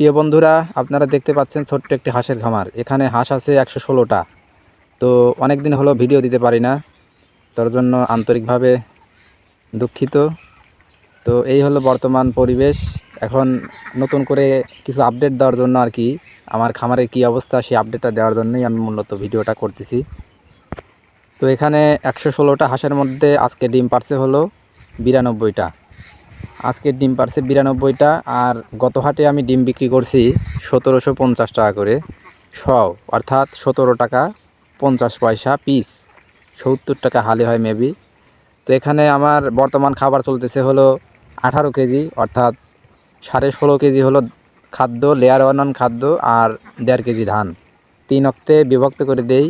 প্রিয় বন্ধুরা, আপনারা দেখতে পাচ্ছেন ছোট্ট একটি হাঁসের খামার। এখানে হাঁস আছে 116টা। তো অনেক দিন হলো ভিডিও দিতে পারি না, তার জন্য আন্তরিকভাবে দুঃখিত। তো এই হলো বর্তমান পরিবেশ। এখন নতুন করে কিছু আপডেট দেওয়ার জন্য আর কি, আমার খামারের কি অবস্থা সেই আপডেটটা দেওয়ার জন্যই আমি মূলত ভিডিওটা করতেছি। তো এখানে 116টা হাঁসের মধ্যে আজকে ডিম পারছে হলো 92টা। আজকের ডিম পারছে 92টা। আর গত হাটে আমি ডিম বিক্রি করছি 1750 টাকা করে শও, অর্থাৎ 17 টাকা 50 পয়সা পিস, 70 টাকা হালি হয় মেবি। তো এখানে আমার বর্তমান খাবার চলতেছে হলো 18 কেজি, অর্থাৎ 16.5 কেজি হলো খাদ্য, লেয়ার ওয়ান খাদ্য, আর 1.5 কেজি ধান। 3 অক্তে বিভক্ত করে দেই,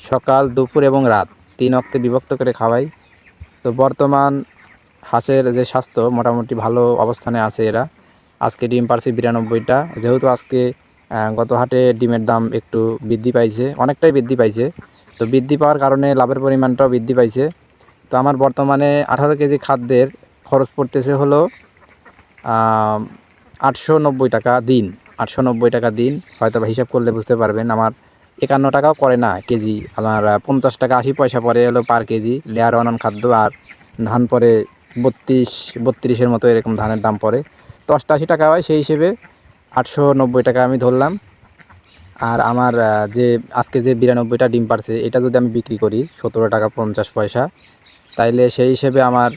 সকাল দুপুর এবং রাত 3 অক্তে বিভক্ত করে খাওয়াই। তো বর্তমান হাঁসের যে স্বাস্থ্য মোটামুটি ভালো অবস্থানে আছে এরা। আজকে ডিম পারছে 92টা। যেহেতু আজকে গত হাটে ডিমের দাম একটু বৃদ্ধি পাইছে, অনেকটাই বৃদ্ধি পাইছে। তো বৃদ্ধি পাওয়ার কারণে লাভের পরিমাণটাও বৃদ্ধি পাইছে। তো আমার বর্তমানে 18 কেজি খাদ্যের খরচ পড়তেছে হলো 890 টাকা দিন। 890 টাকা দিন, হয়তো বা হিসাব করলে বুঝতে পারবেন। আমার 51 টাকাও পড়ে না কেজি, আমার 50 টাকা 80 পয়সা পড়ে হলো পার কেজি লেয়ার ওয়ান খাদ্য। আর ধান পরে 32-32-এর মতো এরকম ধানের দাম পড়ে। তো 88 টাকা হয়, সেই হিসেবে 890 টাকা আমি ধরলাম। আর আমার যে আজকে যে 92টা ডিম পারছে, এটা যদি আমি বিক্রি করি 17 টাকা 50 পয়সা, তাইলে সেই হিসেবে আমার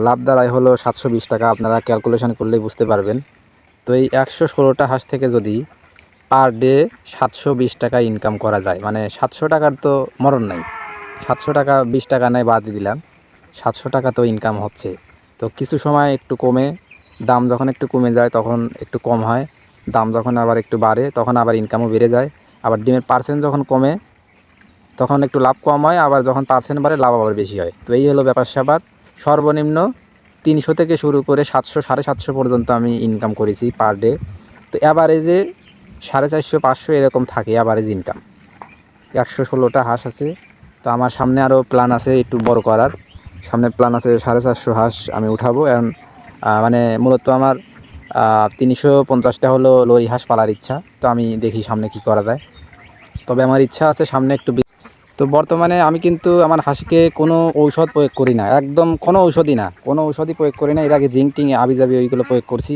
লাভ দাঁড়ায় হলো 720 টাকা। আপনারা ক্যালকুলেশন করলেই বুঝতে পারবেন। তো এই 116টা হাঁস থেকে যদি পার ডে 720 টাকা ইনকাম করা যায়, মানে 700 টাকার তো মরণ নাই। 700 টাকা 20 টাকা নেয় বাদই দিলাম, 700 টাকা তো ইনকাম হচ্ছে। তো কিছু সময় একটু কমে, দাম যখন একটু কমে যায় তখন একটু কম হয়, দাম যখন আবার একটু বাড়ে তখন আবার ইনকামও বেড়ে যায়। আবার ডিমের পার্সেন্ট যখন কমে তখন একটু লাভ কম হয়, আবার যখন পার্সেন্ট বাড়ে লাভ আবার বেশি হয়। তো এই হলো ব্যাপার স্যাপার। সর্বনিম্ন 300 থেকে শুরু করে 700 750 পর্যন্ত আমি ইনকাম করেছি পার ডে। তো অ্যাভারেজে 450-500 এরকম থাকে অ্যাভারেজ ইনকাম। 116টা হাঁস আছে। তো আমার সামনে আরও প্ল্যান আছে একটু বড় করার। সামনে প্ল্যান আছে 450 হাঁস আমি উঠাবো। এখন মানে মূলত আমার 350টা হলো লরি হাঁস পালার ইচ্ছা। তো আমি দেখি সামনে কি করা যায়। তবে আমার ইচ্ছা আছে সামনে একটু। তো বর্তমানে আমি কিন্তু আমার হাঁসকে কোনো ঔষধ প্রয়োগ করি না, একদম কোনো ঔষধই না, কোনো ঔষধই প্রয়োগ করি না। এর আগে জিঙ্ক টিং আবিজাবি ওইগুলো প্রয়োগ করছি,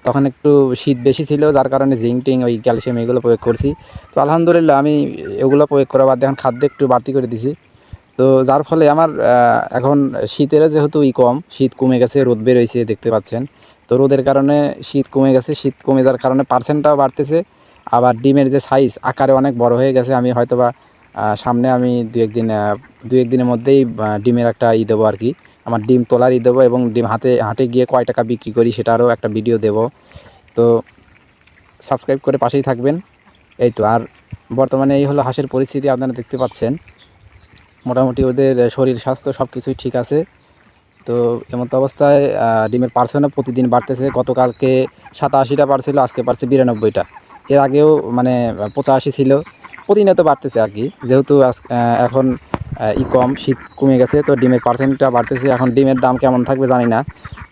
তখন একটু শীত বেশি ছিল যার কারণে জিঙ্ক টিং ওই ক্যালসিয়াম এগুলো প্রয়োগ করছি। তো আলহামদুলিল্লাহ আমি এগুলো প্রয়োগ করা বাদ এখন খাদ্য একটু বাড়তি করে দিছি। তো যার ফলে আমার এখন শীতের যেহেতু কম, শীত কমে গেছে, রোদ বের হয়েছে দেখতে পাচ্ছেন। তো রোদের কারণে শীত কমে গেছে, শীত কমে যাওয়ার কারণে পার্সেন্টটাও বাড়তেছে। আবার ডিমের যে সাইজ আকারে অনেক বড় হয়ে গেছে। আমি হয়তোবা সামনে আমি দু একদিনের মধ্যেই ডিমের একটা দেবো আর কি, আমার ডিম তোলার দেবো, এবং ডিম হাটে গিয়ে কয় টাকা বিক্রি করি সেটারও একটা ভিডিও দেব। তো সাবস্ক্রাইব করে পাশেই থাকবেন। এই তো। আর বর্তমানে এই হলো হাঁসের পরিস্থিতি, আপনারা দেখতে পাচ্ছেন। মোটামুটি ওদের শরীর স্বাস্থ্য সব কিছুই ঠিক আছে। তো এমতো অবস্থায় ডিমের পার্সেন্টও প্রতিদিন বাড়তেছে। গতকালকে 87টা পারছিল, আজকে পারছে 92টা। এর আগেও মানে 85 ছিল। প্রতিনিয়ত বাড়তেছে আর কি, যেহেতু এখন কম, শীত কমে গেছে, তো ডিমের পার্সেন্টটা বাড়তেছে। এখন ডিমের দাম কেমন থাকবে জানি না,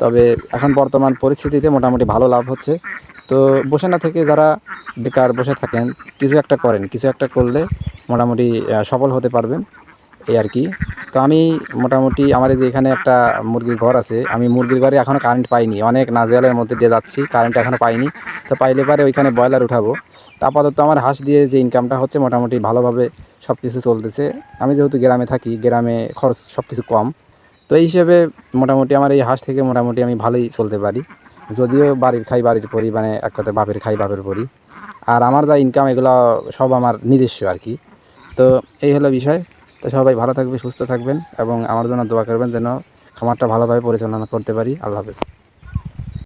তবে এখন বর্তমান পরিস্থিতিতে মোটামুটি ভালো লাভ হচ্ছে। তো বসে না থেকে যারা বেকার বসে থাকেন, কিছু একটা করেন, কিছু একটা করলে মোটামুটি সফল হতে পারবেন, এই আর কি। তো আমি মোটামুটি আমার এই যে এখানে একটা মুরগির ঘর আছে, আমি মুরগির ঘরে এখনও কারেন্ট পাইনি, অনেক নাজেহালের মধ্যে দিয়ে যাচ্ছি, কারেন্ট এখনও পাইনি। তো পাইলে পারে ওইখানে ব্রয়লার উঠাবো। তা আপাতত আমার হাঁস দিয়ে যে ইনকামটা হচ্ছে মোটামুটি ভালোভাবে সব কিছু চলতেছে। আমি যেহেতু গ্রামে থাকি, গ্রামে খরচ সব কিছু কম, তো এই হিসেবে মোটামুটি আমার এই হাঁস থেকে মোটামুটি আমি ভালোই চলতে পারি। যদিও বাড়ির খাই বাড়ির পরি, মানে এক কথায় বাপের খাই বাপের পরি। আর আমার যা ইনকাম এগুলো সব আমার নিজস্ব আর কি। তো এই হলো বিষয়। তো সবাই ভালো থাকবে, সুস্থ থাকবেন, এবং আমার জন্য দোয়া করবেন যেন খামারটা ভালোভাবে পরিচালনা করতে পারি। আল্লাহ হাফেজ।